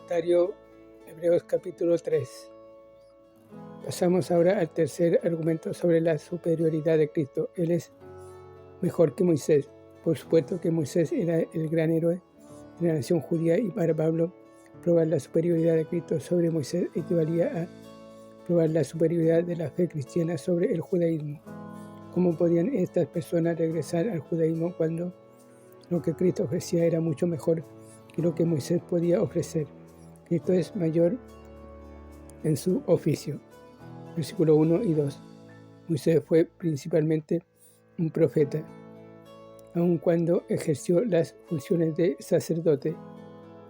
Comentario Hebreos capítulo 3. Pasamos ahora al tercer argumento sobre la superioridad de Cristo. Él es mejor que Moisés. Por supuesto que Moisés era el gran héroe de la nación judía, y para Pablo probar la superioridad de Cristo sobre Moisés equivalía a probar la superioridad de la fe cristiana sobre el judaísmo. ¿Cómo podían estas personas regresar al judaísmo cuando lo que Cristo ofrecía era mucho mejor que lo que Moisés podía ofrecer? Cristo es mayor en su oficio. Versículo 1 y 2. Moisés fue principalmente un profeta, aun cuando ejerció las funciones de sacerdote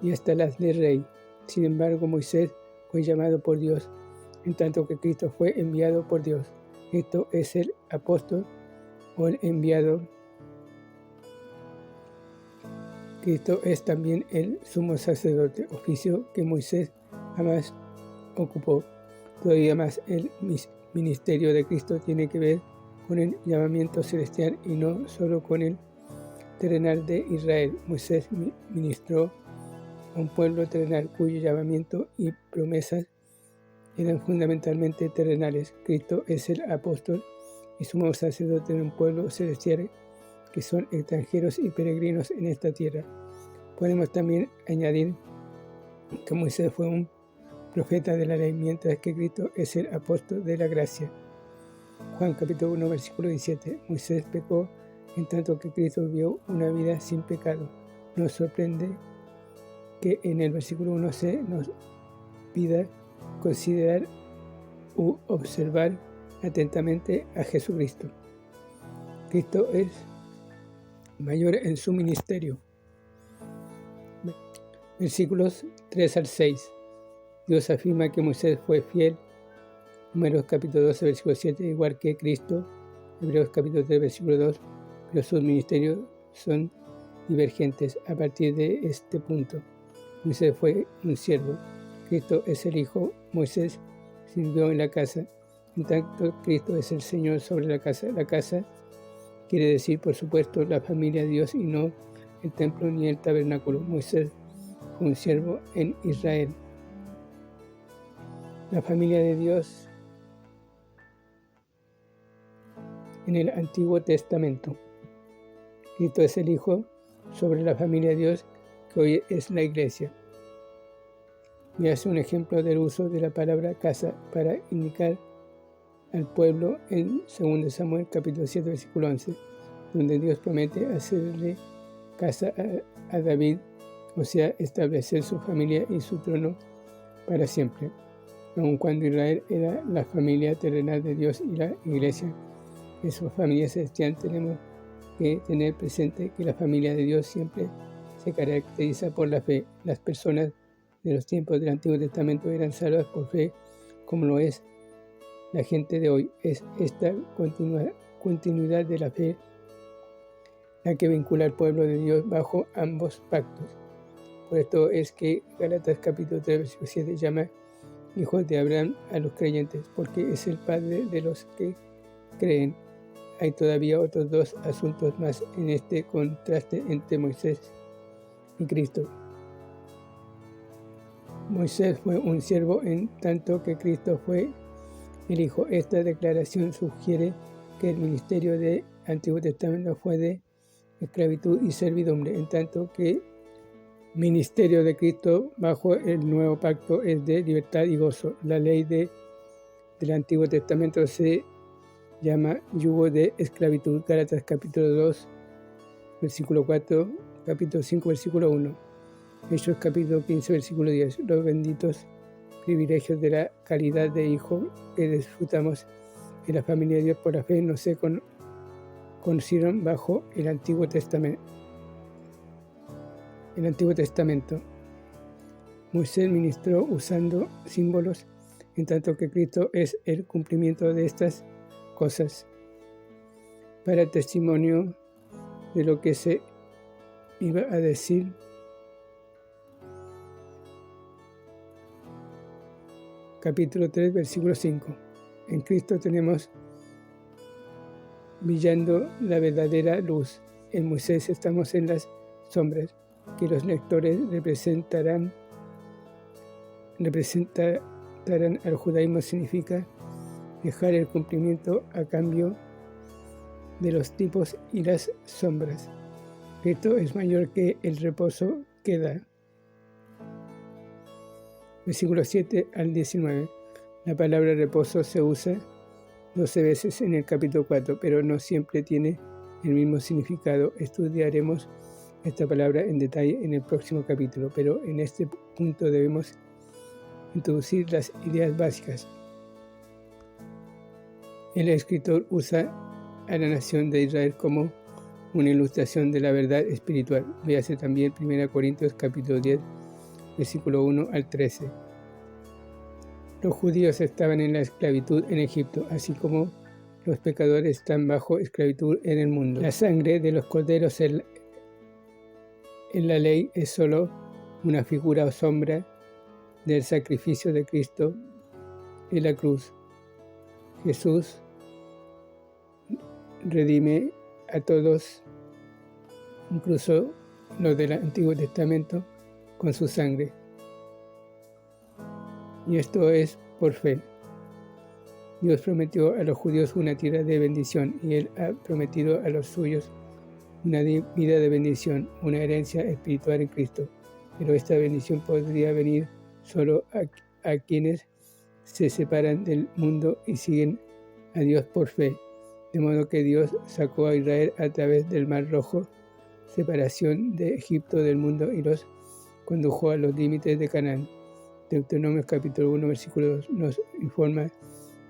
y hasta las de rey. Sin embargo, Moisés fue llamado por Dios, en tanto que Cristo fue enviado por Dios. Cristo es el apóstol o el enviado. Cristo es también el sumo sacerdote, oficio que Moisés jamás ocupó. Todavía más, el ministerio de Cristo tiene que ver con el llamamiento celestial y no solo con el terrenal de Israel. Moisés ministró a un pueblo terrenal cuyo llamamiento y promesas eran fundamentalmente terrenales. Cristo es el apóstol y sumo sacerdote de un pueblo celestial que son extranjeros y peregrinos en esta tierra. Podemos también añadir que Moisés fue un profeta de la ley, mientras que Cristo es el apóstol de la gracia. Juan capítulo 1 versículo 17. Moisés pecó en tanto que Cristo vivió una vida sin pecado. Nos sorprende que en el versículo 1 se nos pida considerar u observar atentamente a Jesucristo. Cristo es mayor en su ministerio. Versículos 3 al 6. Dios afirma que Moisés fue fiel. Números capítulo 12, versículo 7, igual que Cristo. Hebreos capítulo 3, versículo 2. Pero sus ministerios son divergentes a partir de este punto. Moisés fue un siervo. Cristo es el Hijo. Moisés sirvió en la casa. En tanto, Cristo es el Señor sobre la casa. La casa quiere decir, por supuesto, la familia de Dios y no el templo ni el tabernáculo. Moisés fue un siervo en Israel. La familia de Dios en el Antiguo Testamento. Cristo es el Hijo sobre la familia de Dios, que hoy es la Iglesia. Me hace un ejemplo del uso de la palabra casa para indicar al pueblo en 2 Samuel capítulo 7 versículo 11, donde Dios promete hacerle casa a David, o sea, establecer su familia y su trono para siempre. Aun cuando Israel era la familia terrenal de Dios y la Iglesia es su familia celestial, tenemos que tener presente que la familia de Dios siempre se caracteriza por la fe. Las personas de los tiempos del Antiguo Testamento eran salvas por fe, como lo es la gente de hoy. Es esta continuidad de la fe la que vincula al pueblo de Dios bajo ambos pactos. Por esto es que Gálatas capítulo 3 versículo 7 llama hijos de Abraham a los creyentes, porque es el padre de los que creen. Hay todavía otros dos asuntos más en este contraste entre Moisés y Cristo. Moisés fue un siervo en tanto que Cristo fue el Hijo. Esta declaración sugiere que el ministerio del Antiguo Testamento fue de esclavitud y servidumbre, en tanto que el ministerio de Cristo bajo el nuevo pacto es de libertad y gozo. La ley del Antiguo Testamento se llama yugo de esclavitud. Gálatas capítulo 2 versículo 4, capítulo 5 versículo 1, Hechos capítulo 15 versículo 10. Los benditos privilegios de la calidad de hijo que disfrutamos en la familia de Dios por la fe no se conocieron bajo el Antiguo Testamento. Moisés ministró usando símbolos, en tanto que Cristo es el cumplimiento de estas cosas para testimonio de lo que se iba a decir. Capítulo 3, versículo 5. En Cristo tenemos brillando la verdadera luz. En Moisés estamos en las sombras, que los lectores representarán representarán al judaísmo significa dejar el cumplimiento a cambio de los tipos y las sombras. Cristo es mayor que el reposo que da. Versículos 7 al 19. La palabra reposo se usa 12 veces en el capítulo 4, pero no siempre tiene el mismo significado. Estudiaremos esta palabra en detalle en el próximo capítulo, pero en este punto debemos introducir las ideas básicas. El escritor usa a la nación de Israel como una ilustración de la verdad espiritual. Véase también 1 Corintios capítulo 10, versículo 1 al 13. Los judíos estaban en la esclavitud en Egipto, así como los pecadores están bajo esclavitud en el mundo. La sangre de los corderos en la ley es solo una figura o sombra del sacrificio de Cristo en la cruz. Jesús redime a todos, incluso los del Antiguo Testamento, con su sangre. Y esto es por fe. Dios prometió a los judíos una tierra de bendición y Él ha prometido a los suyos una vida de bendición, una herencia espiritual en Cristo. Pero esta bendición podría venir solo a quienes se separan del mundo y siguen a Dios por fe. De modo que Dios sacó a Israel a través del Mar Rojo, separación de Egipto del mundo, y los condujo a los límites de Canaán. Deuteronomio capítulo 1, versículo 2 nos informa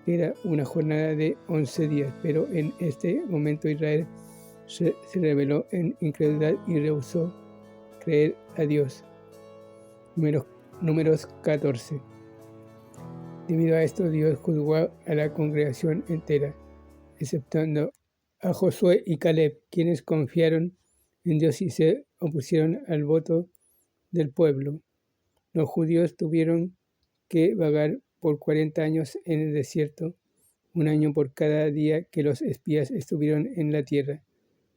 que era una jornada de 11 días, pero en este momento Israel se rebeló en incredulidad y rehusó creer a Dios. Números 14. Debido a esto, Dios juzgó a la congregación entera, exceptuando a Josué y Caleb, quienes confiaron en Dios y se opusieron al voto del pueblo. Los judíos tuvieron que vagar por 40 años en el desierto, un año por cada día que los espías estuvieron en la tierra.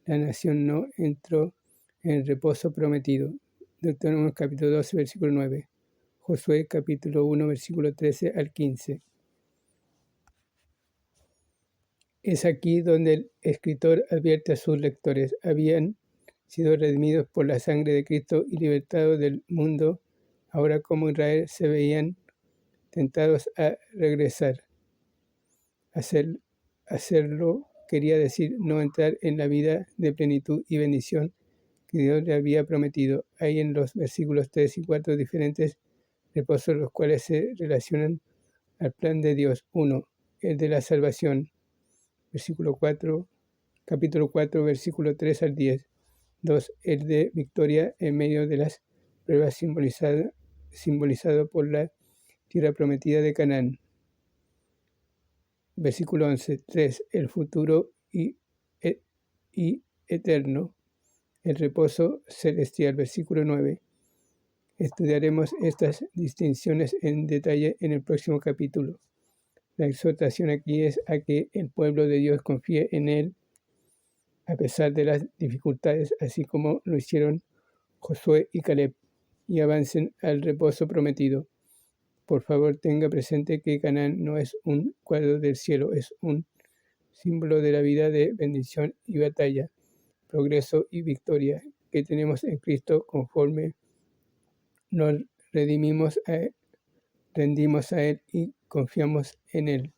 La nación no entró en el reposo prometido. Deuteronomio capítulo 12, versículo 9. Josué capítulo 1, versículo 13 al 15. Es aquí donde el escritor advierte a sus lectores: habían sido redimidos por la sangre de Cristo y libertados del mundo. Ahora, como Israel, se veían tentados a regresar. Hacerlo quería decir no entrar en la vida de plenitud y bendición que Dios le había prometido. Hay en los versículos 3 y 4 diferentes reposos, los cuales se relacionan al plan de Dios. 1. El de la salvación, capítulo 4, versículo 3 al 10. 2. El de victoria en medio de las pruebas, simbolizado por la tierra prometida de Canaán. Versículo 11. 3. El futuro y eterno, el reposo celestial. Versículo 9. Estudiaremos estas distinciones en detalle en el próximo capítulo. La exhortación aquí es a que el pueblo de Dios confíe en Él a pesar de las dificultades, así como lo hicieron Josué y Caleb, y avancen al reposo prometido. Por favor, tenga presente que Canaán no es un cuadro del cielo, es un símbolo de la vida de bendición y batalla, progreso y victoria que tenemos en Cristo conforme nos rendimos a Él y confiamos en Él.